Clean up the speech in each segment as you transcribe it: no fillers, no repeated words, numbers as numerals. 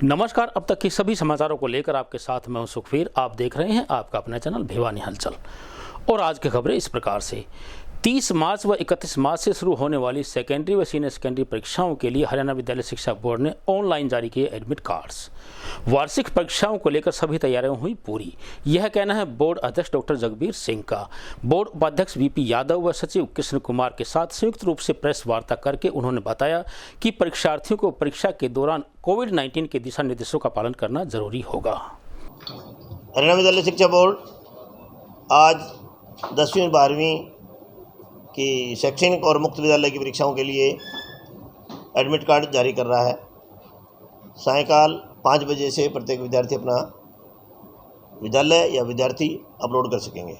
नमस्कार। अब तक के सभी समाचारों को लेकर आपके साथ मैं हूं सुखवीर। आप देख रहे हैं आपका अपना चैनल भिवानी हलचल। और आज की खबरें इस प्रकार से 30 मार्च व 31 मार्च से शुरू होने वाली सेकेंडरी व सीनियर सेकेंडरी परीक्षाओं के लिए हरियाणा विद्यालय शिक्षा बोर्ड ने ऑनलाइन जारी किए एडमिट कार्ड्स। वार्षिक परीक्षाओं को लेकर सभी तैयारियां हुई पूरी, यह कहना है बोर्ड अध्यक्ष डॉक्टर जगबीर सिंह का। बोर्ड उपाध्यक्ष वीपी यादव व सचिव कृष्ण कुमार के साथ संयुक्त रूप से प्रेस वार्ता करके उन्होंने बताया कि परीक्षार्थियों को परीक्षा के दौरान कोविड-19 के दिशा निर्देशों का पालन करना जरूरी होगा। हरियाणा विद्यालय शिक्षा बोर्ड आज 10वीं और 12वीं की शैक्षणिक और मुक्त विद्यालय की परीक्षाओं के लिए एडमिट कार्ड जारी कर रहा है। सायंकाल 5 बजे से प्रत्येक विद्यार्थी अपना विद्यालय या विद्यार्थी अपलोड कर सकेंगे।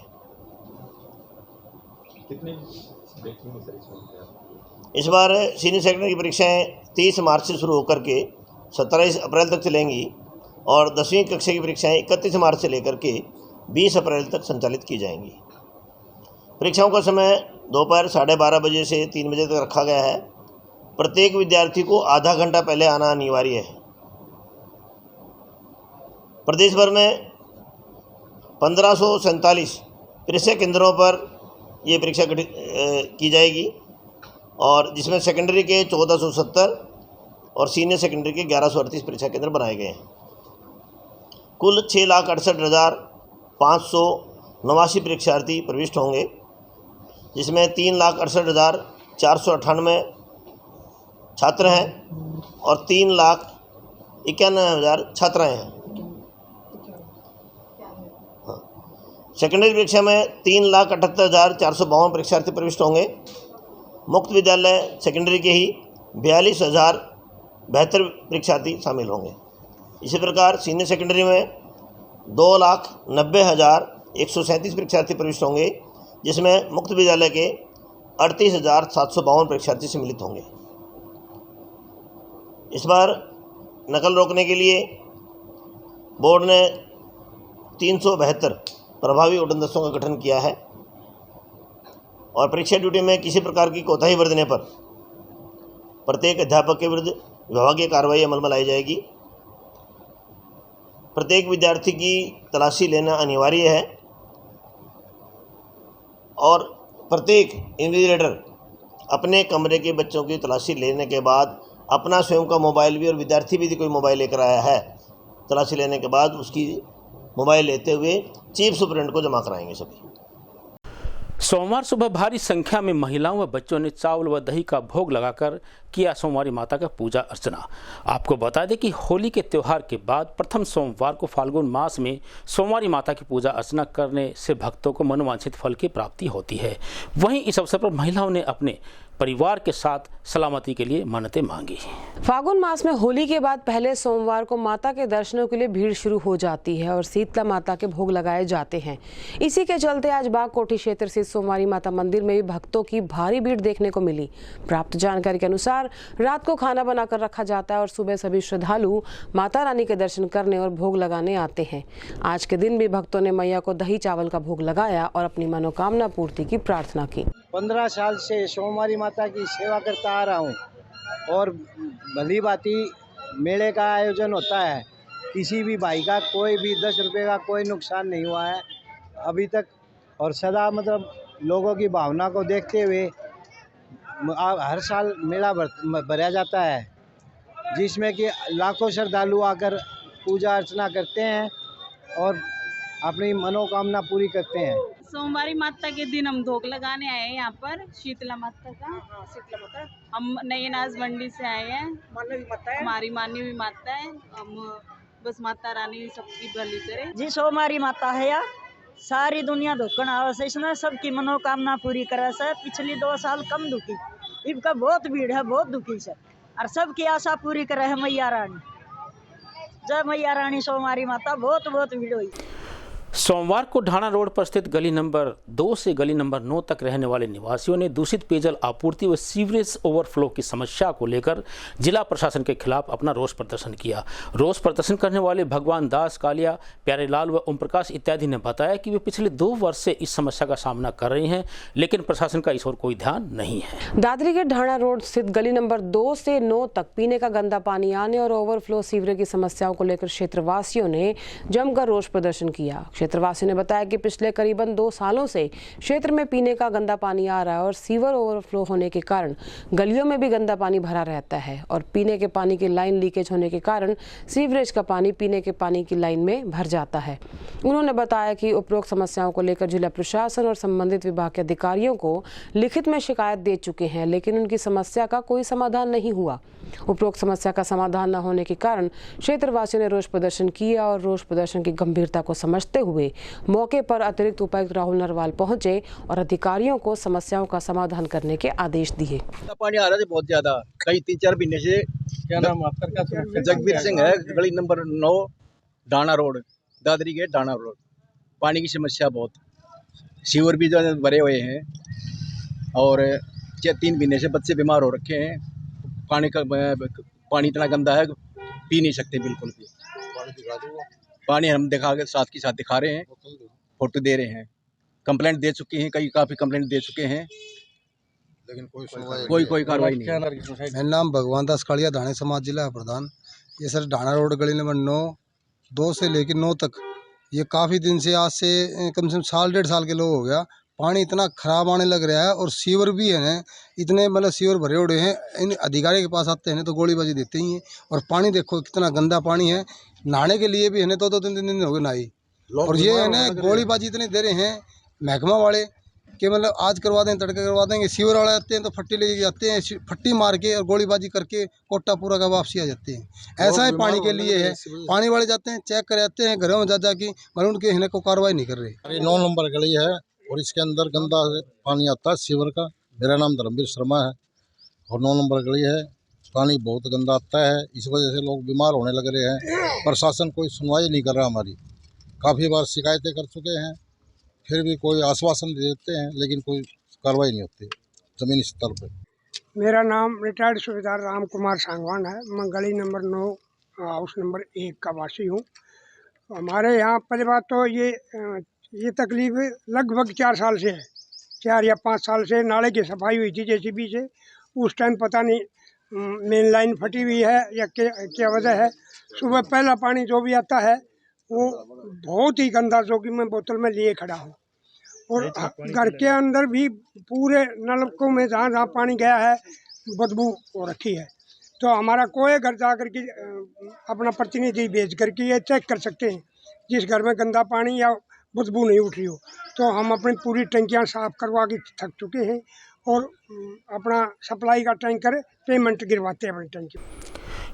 इस बार सीनियर सेकेंडरी की परीक्षाएं 30 मार्च से शुरू होकर के 17 अप्रैल तक चलेंगी और 10वीं कक्षा की परीक्षाएं 31 मार्च से लेकर के 20 अप्रैल तक संचालित की जाएंगी। परीक्षाओं का समय दोपहर 12:30 बजे से 3 बजे तक रखा गया है। प्रत्येक विद्यार्थी को आधा घंटा पहले आना अनिवार्य है। प्रदेश भर में 1547 परीक्षा केंद्रों पर ये परीक्षा की जाएगी और जिसमें सेकेंडरी के 1470 और सीनियर सेकेंडरी के 1138 परीक्षा केंद्र बनाए गए हैं। कुल 6,68,589 परीक्षार्थी प्रविष्ट होंगे, जिसमें 3,68,498 छात्र हैं और 3,91,000 छात्राएं हैं। सेकेंडरी परीक्षा में 3,78,452 परीक्षार्थी प्रविष्ट होंगे। मुक्त विद्यालय सेकेंडरी के ही 42,072 परीक्षार्थी शामिल होंगे। इसी प्रकार सीनियर सेकेंडरी में 2,90,137 परीक्षार्थी प्रविष्ट होंगे, जिसमें मुक्त विद्यालय के 38,752 परीक्षार्थी सम्मिलित होंगे। इस बार नकल रोकने के लिए बोर्ड ने 372 प्रभावी उड़न दस्तों का गठन किया है और परीक्षा ड्यूटी में किसी प्रकार की कोताही बरतने पर प्रत्येक अध्यापक के विरुद्ध विभागीय कार्रवाई अमल में लाई जाएगी। प्रत्येक विद्यार्थी की तलाशी लेना अनिवार्य है और प्रत्येक इन्विजिलेटर अपने कमरे के बच्चों की तलाशी लेने के बाद अपना स्वयं का मोबाइल भी, और विद्यार्थी भी यदि कोई मोबाइल लेकर आया है, तलाशी लेने के बाद उसकी मोबाइल लेते हुए चीफ सुपरिटेंडेंट को जमा कराएंगे सभी। सोमवार सुबह भारी संख्या में महिलाओं व बच्चों ने चावल व दही का भोग लगाकर किया सोमवारी माता का पूजा अर्चना। आपको बता दें कि होली के त्यौहार के बाद प्रथम सोमवार को फाल्गुन मास में सोमवारी माता की पूजा अर्चना करने से भक्तों को मनोवांछित फल की प्राप्ति होती है। वहीं इस अवसर पर महिलाओं ने अपने परिवार के साथ सलामती के लिए मन्नतें मांगी। फागुन मास में होली के बाद पहले सोमवार को माता के दर्शनों के लिए भीड़ शुरू हो जाती है और शीतला माता के भोग लगाए जाते हैं। इसी के चलते आज बागकोठी क्षेत्र स्थित सोमवारी माता मंदिर में भी भक्तों की भारी भीड़ देखने को मिली। प्राप्त जानकारी के अनुसार रात को खाना बनाकर रखा जाता है और सुबह सभी श्रद्धालु माता रानी के दर्शन करने और भोग लगाने आते हैं। आज के दिन भी भक्तों ने मैया को दही चावल का भोग लगाया और अपनी मनोकामना पूर्ति की प्रार्थना की। 15 साल से सोमवारी माता की सेवा करता आ रहा हूँ और भली भांति मेले का आयोजन होता है। किसी भी भाई का कोई भी 10 रुपये का कोई नुकसान नहीं हुआ है अभी तक और सदा मतलब लोगों की भावना को देखते हुए हर साल मेला भरा जाता है, जिसमें कि लाखों श्रद्धालु आकर पूजा अर्चना करते हैं और अपनी मनोकामना पूरी करते हैं। सोमवारी माता के दिन हम भोग लगाने आए हैं यहाँ पर शीतला माता का। शीतला माता हम नयनाज मंडी से आए हैं। हमारी मानी हुई माता है। हम बस माता रानी सबकी भली करे जी। सोमवारी माता है या सारी दुनिया धोकन आवे इसने सबकी मनोकामना पूरी करे से। पिछली 2 साल कम दुखी, इनका बहुत भीड़ है, बहुत दुखी से और सबकी आशा पूरी करे है मैया रानी। जय मैया रानी। सोमवारी माता बहुत भीड़ हुई। सोमवार को ढाणा रोड पर स्थित गली नंबर 2 से गली नंबर 9 तक रहने वाले निवासियों ने दूषित पेयजल आपूर्ति व सीवरेज ओवरफ्लो की समस्या को लेकर जिला प्रशासन के खिलाफ अपना रोष प्रदर्शन किया। रोष प्रदर्शन करने वाले भगवान दास, कालिया, प्यारेलाल व ओम प्रकाश इत्यादि ने बताया कि वे पिछले 2 वर्ष से इस समस्या का सामना कर रहे हैं, लेकिन प्रशासन का इस ओर कोई ध्यान नहीं है। दादरी के ढाणा रोड स्थित गली नंबर 2 से 9 तक पीने का गंदा पानी आने और ओवरफ्लो सीवरेज की समस्याओं को लेकर क्षेत्रवासियों ने जमकर रोष प्रदर्शन किया। क्षेत्रवासियों ने बताया कि पिछले करीबन 2 सालों से क्षेत्र में पीने का गंदा पानी आ रहा है और सीवर ओवरफ्लो होने के कारण गलियों में भी गंदा पानी भरा रहता है और पीने के पानी की लाइन लीकेज होने के कारण सीवरेज का पानी पीने के पानी की लाइन में भर जाता है। उन्होंने बताया कि उपरोक्त समस्याओं को लेकर जिला प्रशासन और संबंधित विभाग के अधिकारियों को लिखित में शिकायत दे चुके हैं, लेकिन उनकी समस्या का कोई समाधान नहीं हुआ। उपरोक्त समस्या का समाधान न होने के कारण क्षेत्रवासियों ने रोष प्रदर्शन किया और रोष प्रदर्शन की गंभीरता को समझते हुए मौके पर अतिरिक्त उपायुक्त राहुल नरवाल पहुंचे और अधिकारियों को समस्याओं का समाधान करने के आदेश दिए। पानी आ रहा है बहुत ज्यादा, कई 3-4 महीने से। क्या नाम आपका? क्या? जगबीर सिंह है, गली नंबर 9 ढाणा रोड, दादरी के ढाणा रोड। पानी की समस्या बहुत, सीवर भी जो भरे हुए हैं और 3 महीने से बच्चे बीमार हो रखे हैं। पानी इतना गंदा है, पी नहीं सकते बिल्कुल भी। पानी हम दिखा के साथ दिखा रहे हैं, फोटो दे रहे हैं, कंप्लेंट दे चुके हैं, काफ़ी कंप्लेंट दे चुके हैं, लेकिन कोई कार्रवाई नहीं। मेरा नाम भगवान दास, कालिया, धाणे समाज जिला प्रधान। ये सर ढाणा रोड गली नंबर 2 से लेकर 9 तक ये काफ़ी दिन से, आज से कम से कम 1.5 साल के लोग हो गया, पानी इतना ख़राब आने लग रहा है और सीवर भी है ना, इतने मतलब सीवर भरे उड़े हैं। इन अधिकारी के पास आते हैं तो गोलीबाजी देते ही हैं। और पानी देखो कितना गंदा पानी है, नहाने के लिए भी है ना 2-3 दिन हो गए नहाई। और ये है ना गोलीबाजी इतने दे रहे हैं महकमा वाले कि मतलब आज करवा दें, तड़के करवा देंगे। सीवर वाले आते हैं तो फट्टी लेके जाते हैं, फट्टी मार के और गोलीबाजी करके कोटा पूरा का वापसी आ जाते हैं। ऐसा ही पानी के लिए है, पानी वाले जाते हैं, चेक कर जाते हैं घरों में जा के, मगर उनके हिने को कार्रवाई नहीं कर रहे। 9 नंबर गली है और इसके अंदर गंदा पानी आता है सीवर का। मेरा नाम धर्मवीर शर्मा है और 9 नंबर गली है। पानी बहुत गंदा आता है, इस वजह से लोग बीमार होने लग रहे हैं। प्रशासन कोई सुनवाई नहीं कर रहा हमारी। काफ़ी बार शिकायतें कर चुके हैं, फिर भी कोई आश्वासन दे देते हैं, लेकिन कोई कार्रवाई नहीं होती ज़मीनी स्तर पर। मेरा नाम रिटायर्ड सूबेदार राम कुमार सांगवान है। मैं गली नंबर 9 हाउस नंबर 1 का वासी हूँ। हमारे यहाँ पहली बात तो ये तकलीफ लगभग 4 साल से है, 4 या 5 साल से। नाले की सफाई हुई थी जेसीबी से, उस टाइम पता नहीं मेन लाइन फटी हुई है या क्या वजह है। सुबह पहला पानी जो भी आता है वो बहुत ही गंदा, जो कि मैं बोतल में लिए खड़ा हूँ। और घर के अंदर भी पूरे नलकों में जहाँ पानी गया है बदबू हो रखी है। तो हमारा कोई घर जा कर के अपना प्रतिनिधि भेज करके ये चेक कर सकते हैं जिस घर में गंदा पानी या बदबू नहीं उठ रही हो। तो हम अपनी पूरी टंकियाँ साफ़ करवा के थक चुके हैं और अपना सप्लाई का टैंकर पेमेंट गिरवाते हैं अपनी टंकी।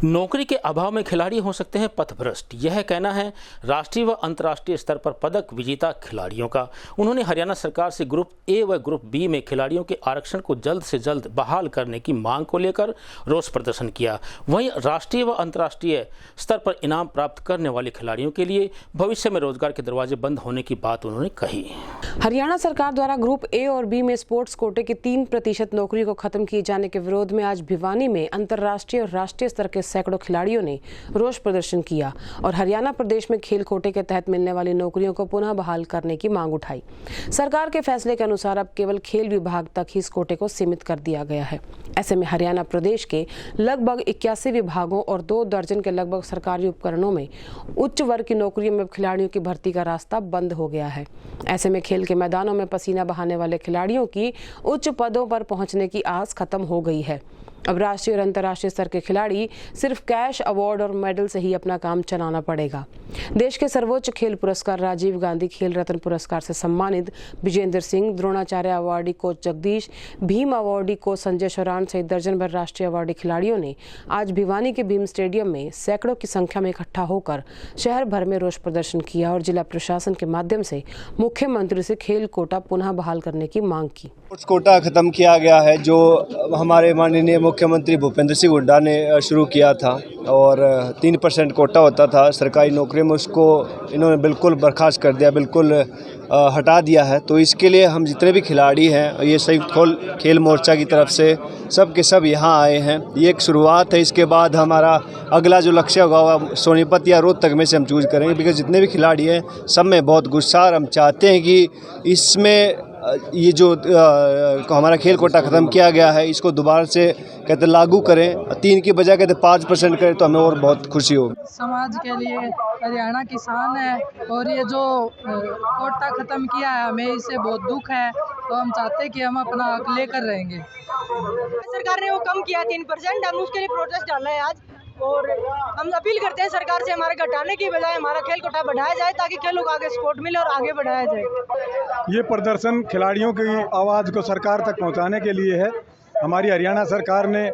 नौकरी के अभाव में खिलाड़ी हो सकते हैं पथभ्रष्ट, यह कहना है राष्ट्रीय व अंतर्राष्ट्रीय स्तर पर पदक विजेता खिलाड़ियों का। उन्होंने हरियाणा सरकार से ग्रुप ए व ग्रुप बी में खिलाड़ियों के आरक्षण को जल्द से जल्द बहाल करने की मांग को लेकर रोष प्रदर्शन किया। वहीं राष्ट्रीय व अंतर्राष्ट्रीय स्तर पर इनाम प्राप्त करने वाले खिलाड़ियों के लिए भविष्य में रोजगार के दरवाजे बंद होने की बात उन्होंने कही। हरियाणा सरकार द्वारा ग्रुप ए और बी में स्पोर्ट्स कोटे की 3% नौकरी को खत्म किए जाने के विरोध में आज भिवानी में अंतर्राष्ट्रीय और राष्ट्रीय स्तर के सैकड़ों खिलाड़ियों ने रोष प्रदर्शन किया और हरियाणा प्रदेश में खेल कोटे के तहत मिलने वाली नौकरियों को पुनः बहाल करने की मांग उठाई। सरकार के फैसले के अनुसार अब केवल खेल विभाग तक ही इस कोटे को सीमित कर दिया गया है। ऐसे में हरियाणा प्रदेश के लगभग 81 विभागों और 2 दर्जन के लगभग सरकारी उपकरणों में उच्च वर्ग की नौकरियों में खिलाड़ियों की भर्ती का रास्ता बंद हो गया है। ऐसे में खेल के मैदानों में पसीना बहाने वाले खिलाड़ियों की उच्च पदों पर पहुंचने की आस खत्म हो गई है। अब राष्ट्रीय और अंतर्राष्ट्रीय स्तर के खिलाड़ी सिर्फ कैश, अवार्ड और मेडल से ही अपना काम चलाना पड़ेगा। देश के सर्वोच्च खेल पुरस्कार राजीव गांधी खेल रत्न पुरस्कार से सम्मानित Vijender Singh, Dronacharya awardee coach Jagdish, Bhim awardee coach Sanjay Shauran सहित दर्जन भर राष्ट्रीय अवार्डी खिलाड़ियों ने आज भिवानी के भीम स्टेडियम में सैकड़ों की संख्या में इकट्ठा होकर शहर भर में रोष प्रदर्शन किया और जिला प्रशासन के माध्यम से मुख्यमंत्री से खेल कोटा पुनः बहाल करने की मांग की। कोटा खत्म किया गया है, जो हमारे माननीय मुख्यमंत्री भूपेंद्र सिंह हुड्डा ने शुरू किया था और 3% कोटा होता था सरकारी नौकरी में, उसको इन्होंने बिल्कुल बर्खास्त कर दिया, बिल्कुल हटा दिया है। तो इसके लिए हम जितने भी खिलाड़ी हैं, ये संयुक्त खेल मोर्चा की तरफ से सब के सब यहाँ आए हैं। ये एक शुरुआत है, इसके बाद हमारा अगला जो लक्ष्य होगा सोनीपत या रोहतक में से हम चूज़ करेंगे, बिकॉज जितने भी खिलाड़ी हैं सब में बहुत गुस्सा, और हम चाहते हैं कि इसमें ये जो हमारा खेल कोटा ख़त्म किया गया है इसको दोबारा से कहते लागू करें, 3 की बजाय कहते 5% करें तो हमें और बहुत खुशी होगी। समाज के लिए हरियाणा किसान है और ये जो कोटा ख़त्म किया है हमें इससे बहुत दुख है, तो हम चाहते हैं कि हम अपना हक लेकर रहेंगे। सरकार ने वो कम किया 3%, हम उसके लिए प्रोटेस्ट डाला है आज, और हम अपील करते हैं सरकार से हमारे घटाने की बजाय हमारा खेल कोटा बढ़ाया जाए ताकि खेलों को आगे सपोर्ट मिले और आगे बढ़ाया जाए। ये प्रदर्शन खिलाड़ियों की आवाज़ को सरकार तक पहुंचाने के लिए है। हमारी हरियाणा सरकार ने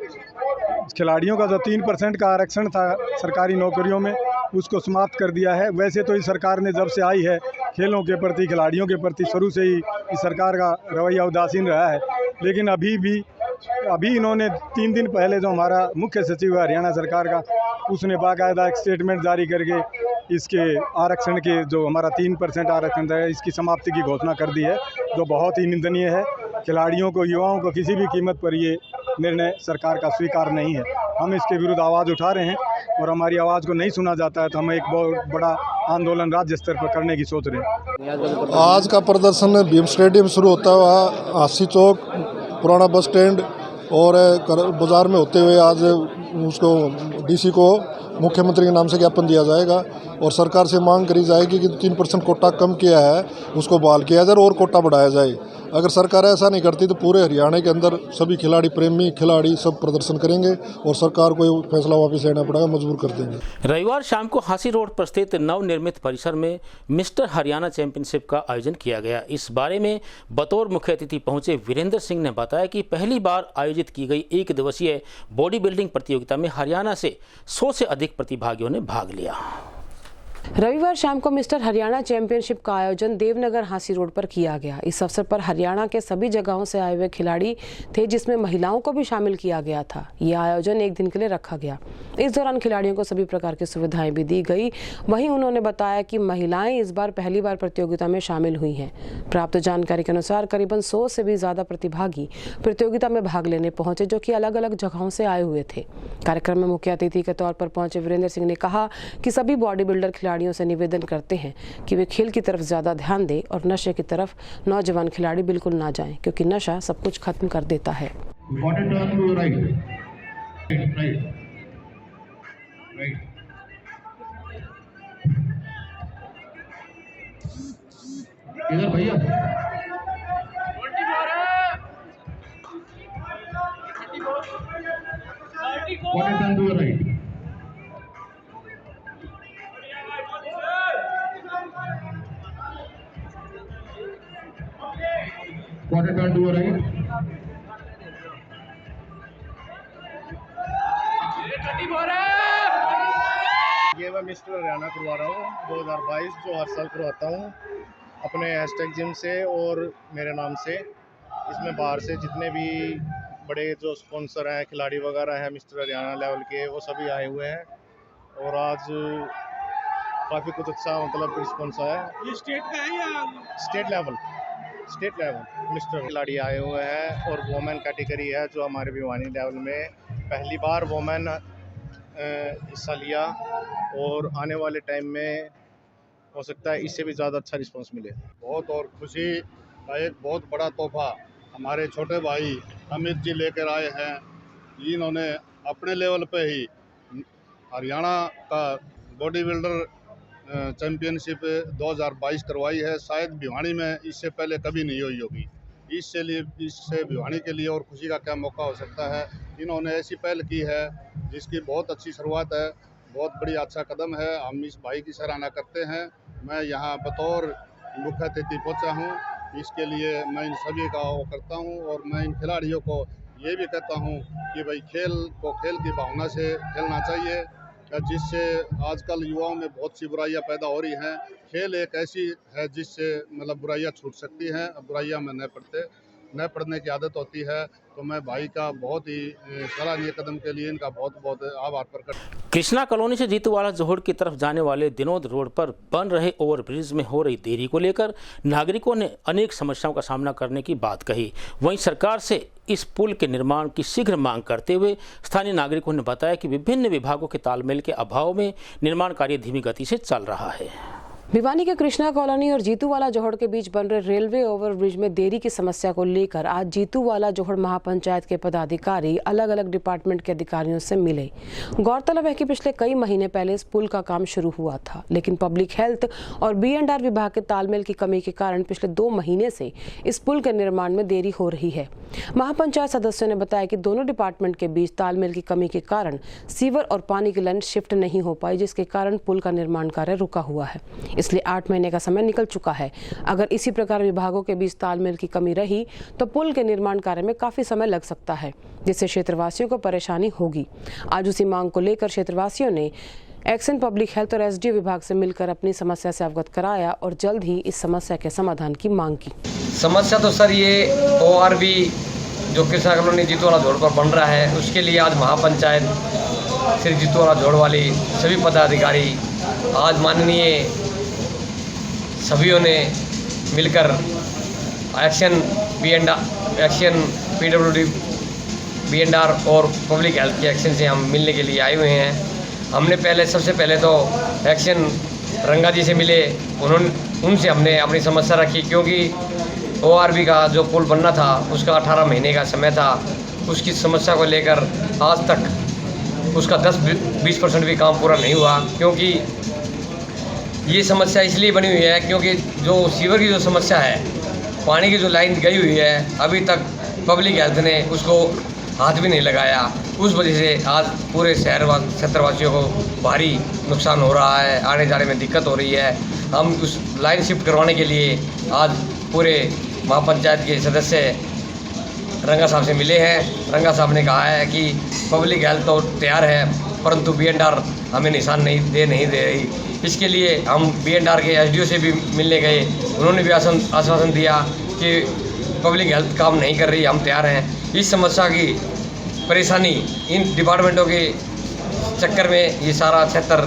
खिलाड़ियों का जो 3% का आरक्षण था सरकारी नौकरियों में उसको समाप्त कर दिया है। वैसे तो इस सरकार ने जब से आई है खेलों के प्रति, खिलाड़ियों के प्रति शुरू से ही इस सरकार का रवैया उदासीन रहा है, लेकिन अभी इन्होंने 3 दिन पहले जो हमारा मुख्य सचिव है हरियाणा सरकार का, उसने बाकायदा एक स्टेटमेंट जारी करके इसके आरक्षण के जो हमारा 3% आरक्षण है इसकी समाप्ति की घोषणा कर दी है, जो बहुत ही निंदनीय है। खिलाड़ियों को, युवाओं को किसी भी कीमत पर ये निर्णय सरकार का स्वीकार नहीं है। हम इसके विरुद्ध आवाज़ उठा रहे हैं और हमारी आवाज़ को नहीं सुना जाता है तो हम एक बहुत बड़ा आंदोलन राज्य स्तर पर करने की सोच रहे हैं। आज का प्रदर्शन भीम स्टेडियम शुरू होता हुआ हासी चौक, पुराना बस स्टैंड और बाज़ार में होते हुए आज उसको डीसी को मुख्यमंत्री के नाम से ज्ञापन दिया जाएगा और सरकार से मांग करी जाएगी कि 3% कोटा कम किया है उसको बहाल किया जाए और कोटा बढ़ाया जाए। अगर सरकार ऐसा नहीं करती तो पूरे हरियाणा के अंदर सभी खिलाड़ी प्रेमी खिलाड़ी सब प्रदर्शन करेंगे और सरकार को फैसला वापस लेना पड़ेगा, मजबूर कर देंगे। रविवार शाम को हांसी रोड पर स्थित नवनिर्मित परिसर में मिस्टर हरियाणा चैंपियनशिप का आयोजन किया गया। इस बारे में बतौर मुख्य अतिथि पहुंचे वीरेंद्र सिंह ने बताया कि पहली बार आयोजित की गई 1 दिवसीय बॉडी बिल्डिंग प्रतियोगिता में हरियाणा से 100 से अधिक प्रतिभागियों ने भाग लिया। रविवार शाम को मिस्टर हरियाणा चैंपियनशिप का आयोजन देवनगर हांसी रोड पर किया गया। इस अवसर पर हरियाणा के सभी जगहों से आए हुए खिलाड़ी थे, जिसमें महिलाओं को भी शामिल किया गया था। यह आयोजन 1 दिन के लिए रखा गया। इस दौरान खिलाड़ियों को सभी प्रकार की सुविधाएं भी दी गई। वहीं उन्होंने बताया कि महिलाएं इस बार पहली बार प्रतियोगिता में शामिल हुई हैं। प्राप्त जानकारी के अनुसार करीबन 100 से भी ज्यादा प्रतिभागी प्रतियोगिता में भाग लेने पहुंचे, जो कि अलग अलग जगहों से आए हुए थे। कार्यक्रम में मुख्य अतिथि के तौर पर पहुंचे वीरेंद्र सिंह ने कहा कि सभी बॉडी बिल्डर खिलाड़ियों से निवेदन करते हैं कि वे खेल की तरफ ज्यादा ध्यान दें और नशे की तरफ नौजवान खिलाड़ी बिल्कुल ना जाएं, क्योंकि नशा सब कुछ खत्म कर देता है। इधर भैया quarter turn to your right. ये मैं मिस्टर हरियाणा करवा रहा हूँ 2022, जो हर साल करवाता हूँ अपने हैशटैग जिम से और मेरे नाम से। इसमें बाहर से जितने भी बड़े जो स्पॉन्सर हैं, खिलाड़ी वगैरह हैं मिस्टर हरियाणा लेवल के, वो सभी आए हुए हैं और आज काफ़ी कुछ अच्छा मतलब रिस्पॉन्स आया। ये स्टेट का है या स्टेट लेवल मिस्टर खिलाड़ी आए हुए हैं और वोमेन कैटेगरी है जो हमारे भिवानी लेवल में पहली बार वोमेन हिस्सा लिया और आने वाले टाइम में हो सकता है इससे भी ज़्यादा अच्छा रिस्पांस मिले। बहुत और खुशी का एक बहुत बड़ा तोहफा हमारे छोटे भाई अमित जी लेकर आए हैं। इन्होंने अपने लेवल पे ही हरियाणा का बॉडी बिल्डर चैम्पियनशिप 2022 करवाई है। शायद भिवानी में इससे पहले कभी नहीं हुई होगी। इससे भिवानी के लिए और खुशी का क्या मौका हो सकता है। इन्होंने ऐसी पहल की है जिसकी बहुत अच्छी शुरुआत है, बहुत बड़ी अच्छा कदम है। हम इस भाई की सराहना करते हैं। मैं यहाँ बतौर मुख्य अतिथि पहुँचा हूँ, इसके लिए मैं इन सभी का वो करता हूँ और मैं इन खिलाड़ियों को ये भी कहता हूँ कि भाई खेल को खेल की भावना से खेलना चाहिए, जिससे आजकल युवाओं में बहुत सी बुराइयां पैदा हो रही हैं। खेल एक ऐसी है जिससे मतलब बुराइयां छूट सकती हैं, बुराइयां में नहीं पड़ते। न पढ़ने की आदत होती है। तो मैं भाई का बहुत ही सराहनीय कदम के लिए इनका बहुत बहुत आभार प्रकट। कृष्णा कॉलोनी से जीतूवाला जोहड़ की तरफ जाने वाले दिनोद रोड पर बन रहे ओवरब्रिज में हो रही देरी को लेकर नागरिकों ने अनेक समस्याओं का सामना करने की बात कही। वहीं सरकार से इस पुल के निर्माण की शीघ्र मांग करते हुए स्थानीय नागरिकों ने बताया कि विभिन्न विभागों के तालमेल के अभाव में निर्माण कार्य धीमी गति से चल रहा है। भिवानी के कृष्णा कॉलोनी और जीतूवाला जोहड़ के बीच बन रहे रेलवे ओवरब्रिज में देरी की समस्या को लेकर आज जीतूवाला जोहड़ महापंचायत के पदाधिकारी अलग अलग डिपार्टमेंट के अधिकारियों से मिले। गौरतलब है कि पिछले कई महीने पहले इस पुल का काम शुरू हुआ था, लेकिन पब्लिक हेल्थ और B&R विभाग के तालमेल की कमी के कारण पिछले 2 महीने से इस पुल के निर्माण में देरी हो रही है। महापंचायत सदस्यों ने बताया कि दोनों डिपार्टमेंट के बीच तालमेल की कमी के कारण सीवर और पानी की लाइन शिफ्ट नहीं हो पाई, जिसके कारण पुल का निर्माण कार्य रुका हुआ है। इसलिए 8 महीने का समय निकल चुका है। अगर इसी प्रकार विभागों के बीच तालमेल की कमी रही तो पुल के निर्माण कार्य में काफी समय लग सकता है, जिससे क्षेत्रवासियों को परेशानी होगी। आज उसी मांग को लेकर क्षेत्रवासियों ने एक्शन पब्लिक हेल्थ और SDO विभाग से मिलकर अपनी समस्या से अवगत कराया और जल्द ही इस समस्या के समाधान की मांग की। समस्या तो सर ये ORB जो कृष्णा कॉलोनी जीतूवाला जोड़ पर बन रहा है, उसके लिए आज महापंचायत श्री जीतूवाला जोड़ वाली सभी पदाधिकारी आज माननीय सभीयों ने मिलकर एक्शन PWD B&R और पब्लिक हेल्थ के एक्शन से हम मिलने के लिए आए हुए हैं। हमने सबसे पहले तो एक्शन रंगा जी से मिले, उनसे हमने अपनी समस्या रखी, क्योंकि ORB का जो पुल बनना था उसका 18 महीने का समय था। उसकी समस्या को लेकर आज तक उसका 10-20% भी काम पूरा नहीं हुआ, क्योंकि ये समस्या इसलिए बनी हुई है क्योंकि जो सीवर की जो समस्या है, पानी की जो लाइन गई हुई है, अभी तक पब्लिक हेल्थ ने उसको हाथ भी नहीं लगाया। उस वजह से आज पूरे क्षेत्रवासियों को भारी नुकसान हो रहा है, आने जाने में दिक्कत हो रही है। हम उस लाइन शिफ्ट करवाने के लिए आज पूरे महापंचायत के सदस्य रंगा साहब से मिले हैं। रंगा साहब ने कहा है कि पब्लिक हेल्थ तो तैयार है, परंतु B&R हमें निशान नहीं दे रही। इसके लिए हम B&R के SDO से भी मिलने गए, उन्होंने भी आश्वासन दिया कि पब्लिक हेल्थ काम नहीं कर रही, हम तैयार हैं। इस समस्या की परेशानी इन डिपार्टमेंटों के चक्कर में ये सारा क्षेत्र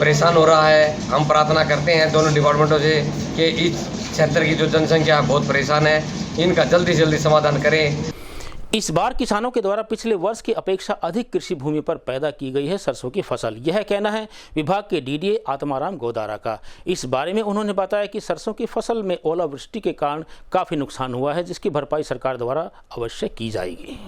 परेशान हो रहा है। हम प्रार्थना करते हैं दोनों डिपार्टमेंटों से कि इस क्षेत्र की जो जनसंख्या बहुत परेशान है, इनका जल्दी से जल्दी समाधान करें। इस बार किसानों के द्वारा पिछले वर्ष की अपेक्षा अधिक कृषि भूमि पर पैदा की गई है सरसों की फसल। यह कहना है विभाग के DDA आत्माराम गोदारा का। इस बारे में उन्होंने बताया कि सरसों की फसल में ओलावृष्टि के कारण काफी नुकसान हुआ है, जिसकी भरपाई सरकार द्वारा अवश्य की जाएगी।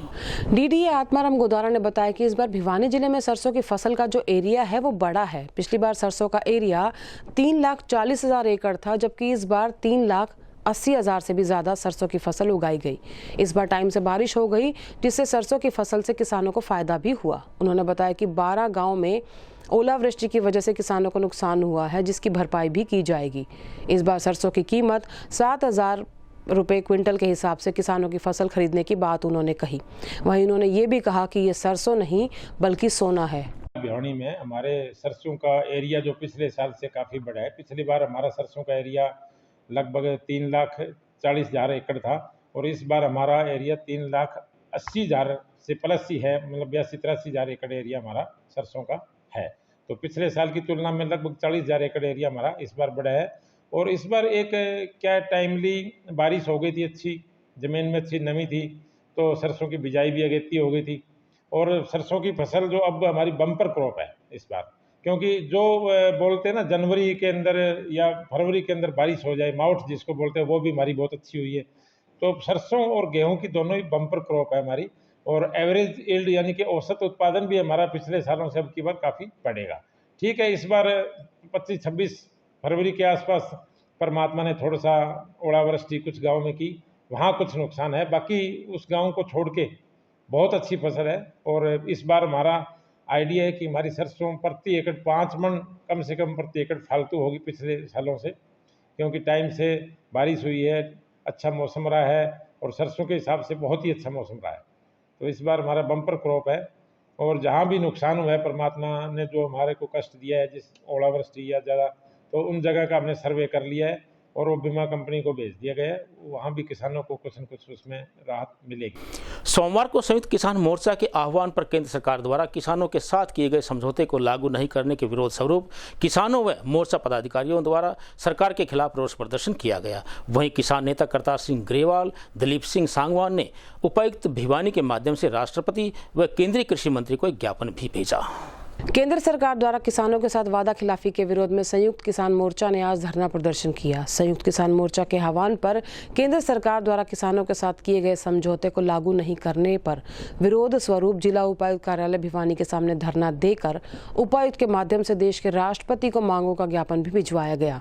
DDA आत्माराम गोदारा ने बताया कि इस बार भिवानी जिले में सरसों की फसल का जो एरिया है वो बड़ा है। पिछली बार सरसों का एरिया 3,40,000 एकड़ था, जबकि इस बार 3,80,000 से भी ज़्यादा सरसों की फसल उगाई गई। इस बार टाइम से बारिश हो गई, जिससे सरसों की फसल से किसानों को फायदा भी हुआ। उन्होंने बताया कि 12 गांव में ओलावृष्टि की वजह से किसानों को नुकसान हुआ है, जिसकी भरपाई भी की जाएगी। इस बार सरसों की कीमत 7,000 रुपये क्विंटल के हिसाब से किसानों की फसल खरीदने की बात उन्होंने कही। वहीं उन्होंने ये भी कहा कि ये सरसों नहीं बल्कि सोना है। भिवानी में हमारे सरसों का एरिया जो पिछले साल से काफ़ी बड़ा है। पिछली बार हमारा सरसों का एरिया लगभग 3,40,000 एकड़ था और इस बार हमारा एरिया 3,80,000 से प्लस ही है, मतलब 82-83,000 एकड़ एरिया हमारा सरसों का है। तो पिछले साल की तुलना में लगभग 40,000 एकड़ एरिया हमारा इस बार बड़ा है। और इस बार एक क्या टाइमली बारिश हो गई थी, अच्छी ज़मीन में अच्छी नमी थी, तो सरसों की बिजाई भी अगेती हो गई थी। और सरसों की फसल जो अब हमारी बम्पर क्रॉप है इस बार, क्योंकि जो बोलते हैं ना जनवरी के अंदर या फरवरी के अंदर बारिश हो जाए, माउट जिसको बोलते हैं, वो भी हमारी बहुत अच्छी हुई है। तो सरसों और गेहूं की दोनों ही बम्पर क्रॉप है हमारी। और एवरेज यील्ड यानी कि औसत उत्पादन भी हमारा पिछले सालों से अब की बार काफ़ी बढ़ेगा। ठीक है, इस बार 25-26 फरवरी के आसपास परमात्मा ने थोड़ा सा ओलावृष्टि कुछ गाँव में की, वहाँ कुछ नुकसान है, बाकी उस गाँव को छोड़ के बहुत अच्छी फसल है। और इस बार हमारा आइडिया है कि हमारी सरसों प्रति एकड़ 5 मन कम से कम प्रति एकड़ फालतू होगी पिछले सालों से, क्योंकि टाइम से बारिश हुई है, अच्छा मौसम रहा है और सरसों के हिसाब से बहुत ही अच्छा मौसम रहा है। तो इस बार हमारा बम्पर क्रॉप है। और जहाँ भी नुकसान हुआ है, परमात्मा ने जो हमारे को कष्ट दिया है, जिस ओलावृष्टि या ज़्यादा, तो उन जगह का हमने सर्वे कर लिया है और वो बीमा कंपनी को भेज दिया गया है। वहाँ भी किसानों को कुछ न कुछ उसमें राहत मिलेगी। सोमवार को संयुक्त किसान मोर्चा के आह्वान पर केंद्र सरकार द्वारा किसानों के साथ किए गए समझौते को लागू नहीं करने के विरोध स्वरूप किसानों व मोर्चा पदाधिकारियों द्वारा सरकार के खिलाफ रोष प्रदर्शन किया गया। वहीं किसान नेता करतार सिंह ग्रेवाल, दिलीप सिंह सांगवान ने उपायुक्त भिवानी के माध्यम से राष्ट्रपति व केंद्रीय कृषि मंत्री को एक ज्ञापन भी भेजा। केंद्र सरकार द्वारा किसानों के साथ वादा खिलाफी के विरोध में संयुक्त किसान मोर्चा ने आज धरना प्रदर्शन किया। संयुक्त किसान मोर्चा के आह्वान पर केंद्र सरकार द्वारा किसानों के साथ किए गए समझौते को लागू नहीं करने पर विरोध स्वरूप जिला उपायुक्त कार्यालय भिवानी के सामने धरना देकर उपायुक्त के माध्यम से देश के राष्ट्रपति को मांगों का ज्ञापन भी भिजवाया गया।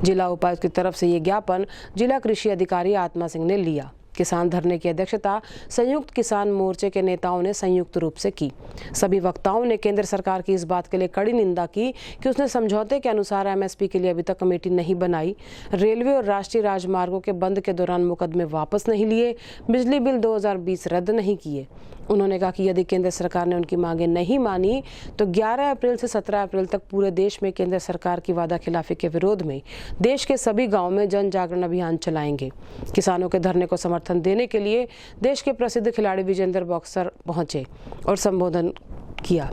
जिला उपायुक्त की तरफ से ये ज्ञापन जिला कृषि अधिकारी आत्मा सिंह ने लिया। किसान धरने की अध्यक्षता संयुक्त किसान मोर्चे के नेताओं ने संयुक्त रूप से की। सभी वक्ताओं ने केंद्र सरकार की इस बात के लिए कड़ी निंदा की कि उसने समझौते के अनुसार एमएसपी के लिए अभी तक कमेटी नहीं बनाई, रेलवे और राष्ट्रीय राजमार्गों के बंद के दौरान मुकदमे वापस नहीं लिए, बिजली बिल 2020 रद्द नहीं किए। उन्होंने कहा कि यदि केंद्र सरकार ने उनकी मांगें नहीं मानी तो 11 अप्रैल से 17 अप्रैल तक पूरे देश में केंद्र सरकार की वादा खिलाफी के विरोध में देश के सभी गांवों में जन जागरण अभियान चलाएंगे। किसानों के धरने को समर्थन देने के लिए देश के प्रसिद्ध खिलाड़ी विजेंद्र बॉक्सर पहुंचे और संबोधन किया।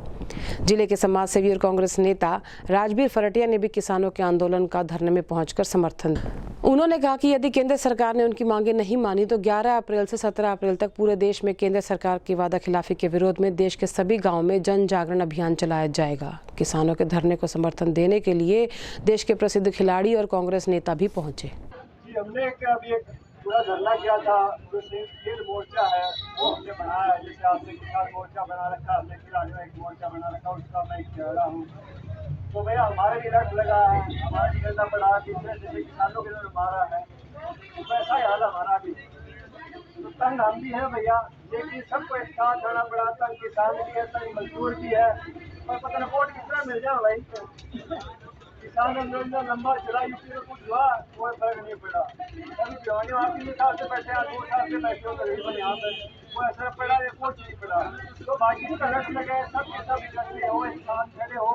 जिले के समाज सेवी और कांग्रेस नेता राजबीर फरटिया ने भी किसानों के आंदोलन का धरने में पहुंचकर समर्थन दिया। उन्होंने कहा कि यदि केंद्र सरकार ने उनकी मांगें नहीं मानी तो 11 अप्रैल से 17 अप्रैल तक पूरे देश में केंद्र सरकार की वादा खिलाफी के विरोध में देश के सभी गांवों में जन जागरण अभियान चलाया जाएगा। किसानों के धरने को समर्थन देने के लिए देश के प्रसिद्ध खिलाड़ी और कांग्रेस नेता भी पहुंचे। हमने अभी एक पूरा धरना किया था, जो खेल मोर्चा है वो हमने बनाया है। जैसे आपने किसान मोर्चा बना रखा, हमने खिलाड़ियों एक मोर्चा बना रखा, उसका मैं एक चेहरा हूँ। तो भैया हमारे भी रट लगा है, हमारा निकलना पड़ा जैसे किसानों के लिए मारा है, वैसा ही हाल हमारा भी। तो तंग हम भी है भैया, लेकिन सबको एक साथ आना पड़ा। तंग किसान भी है, तंग मजदूर भी है, और पता नहीं वोट कितना मिल जाए भाई। किसान आंदोलन लंबा चला, यूपी में कुछ हुआ कोई फर्क नहीं पड़ा। अभी जवानी वापसी में साल से बैठे, 2 साल से बैठे हो तकरीबन यहाँ पे, कोई असर पड़ा या कुछ नहीं पड़ा। तो बाकी का रट लगे, सब के सब इकट्ठे हो, इंसान खड़े हो,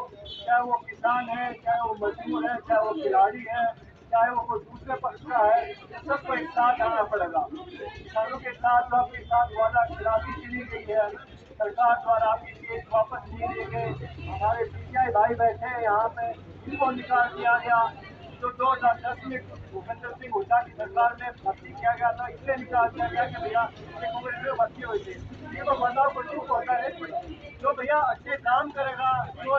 चाहे वो किसान है, चाहे वो मजदूर है, चाहे वो खिलाड़ी है, चाहे वो कोई दूसरे पक्ष का है, सबको एक साथ आना पड़ेगा। किसानों के साथ आपके साथ वादा खिलाफी चली गई है, सरकार द्वारा आपकी केस वापस नहीं लिए गए। हमारे सीबीआई भाई बैठे हैं यहाँ पे, इनको निकाल दिया गया। जो 2010 में भूपेंद्र सिंह हुड्डा की सरकार में भर्ती किया गया था, इसलिए निकाल दिया गया कि भैया कांग्रेस में भर्ती हुई थी। ये तो बदलाव को चुप होता है। जो भैया अच्छे काम करेगा, जो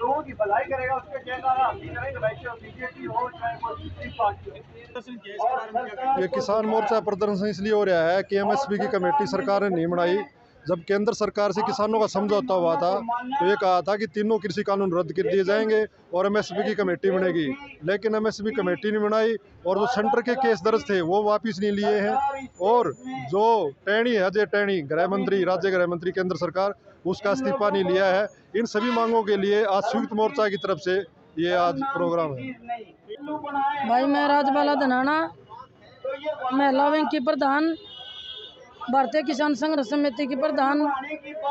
लोगों की भलाई करेगा, उसके जयकारा हम भी करेंगे। वैसे वो बीजेपी हो चाहे वो दूसरी पार्टी हो। ये किसान मोर्चा प्रदर्शन इसलिए हो रहा है कि एमएसपी की कमेटी सरकार ने नहीं बनाई। जब केंद्र सरकार से किसानों का समझौता हुआ था तो ये कहा था कि तीनों कृषि कानून रद्द कर दिए जाएंगे और एमएसपी की कमेटी बनेगी, लेकिन एमएसपी कमेटी नहीं बनाई और जो सेंटर के केस दर्ज थे वो वापस नहीं लिए हैं। और जो टैनी है, अजय टैनी गृह मंत्री, राज्य गृह मंत्री केंद्र सरकार, उसका इस्तीफा नहीं लिया है। इन सभी मांगों के लिए आज संयुक्त मोर्चा की तरफ से ये आज प्रोग्राम है। भाई मैं राजबाला धनाना, महिला विंग की प्रधान, भारतीय किसान संघर्ष समिति की प्रधान।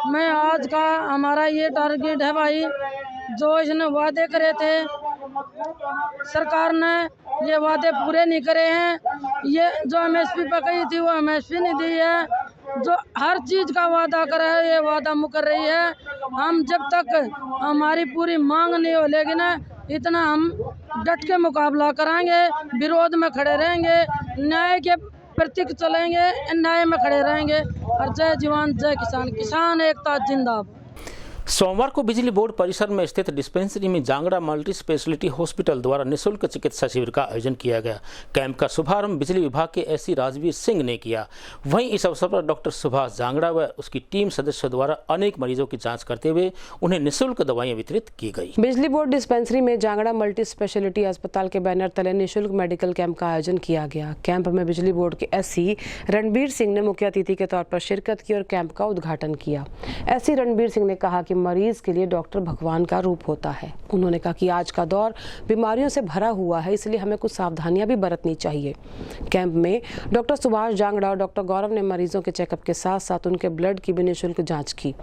मैं आज का हमारा ये टारगेट है भाई, जो इसने वादे करे थे सरकार ने ये वादे पूरे नहीं करे हैं। ये जो एमएसपी पे कही थी वो एमएसपी नहीं दी है। जो हर चीज़ का वादा करे है ये वादा मुकर रही है। हम जब तक हमारी पूरी मांग नहीं हो लेगी ना, इतना हम डट के मुकाबला कराएंगे, विरोध में खड़े रहेंगे, न्याय के प्रतीक चलेंगे, न्याय में खड़े रहेंगे। और जय जवान जय किसान, किसान एकता जिंदाबाद। सोमवार को बिजली बोर्ड परिसर में स्थित डिस्पेंसरी में जांगड़ा मल्टी स्पेशलिटी हॉस्पिटल द्वारा निःशुल्क चिकित्सा शिविर का आयोजन किया गया। कैंप का शुभारंभ बिजली विभाग के एससी राजवीर सिंह ने किया। वहीं इस अवसर पर डॉक्टर सुभाष जांगड़ा व उसकी टीम सदस्यों द्वारा अनेक मरीजों की जांच करते हुए उन्हें निःशुल्क दवाइयां वितरित की गई। बिजली बोर्ड डिस्पेंसरी में जांगड़ा मल्टी स्पेशलिटी अस्पताल के बैनर तले निःशुल्क मेडिकल कैंप का आयोजन किया गया। कैंप में बिजली बोर्ड के एससी रणबीर सिंह ने मुख्य अतिथि के तौर पर शिरकत की और कैंप का उद्घाटन किया। एससी रणबीर सिंह ने कहा कि मरीज के लिए डॉक्टर भगवान का रूप होता है। उन्होंने कहा कि आज का दौर बीमारियों से भरा हुआ है, इसलिए हमें कुछ सावधानियां भी बरतनी चाहिए। कैंप में डॉक्टर सुभाष जांगड़ा और डॉक्टर गौरव ने मरीजों के चेकअप के साथ साथ उनके ब्लड की भी निःशुल्क जाँच की।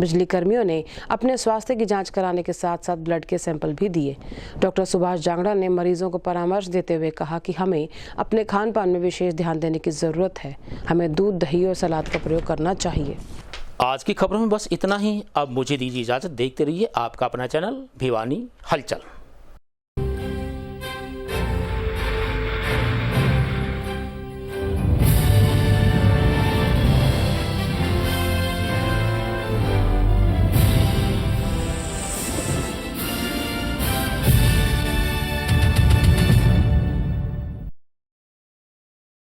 बिजली कर्मियों ने अपने स्वास्थ्य की जाँच कराने के साथ साथ ब्लड के सैंपल भी दिए। डॉक्टर सुभाष जांगड़ा ने मरीजों को परामर्श देते हुए कहा कि हमें अपने खान पान में विशेष ध्यान देने की जरूरत है। हमें दूध, दही और सलाद का प्रयोग करना चाहिए। आज की खबरों में बस इतना ही। अब मुझे दीजिए इजाजत। देखते रहिए आपका अपना चैनल भिवानी हलचल।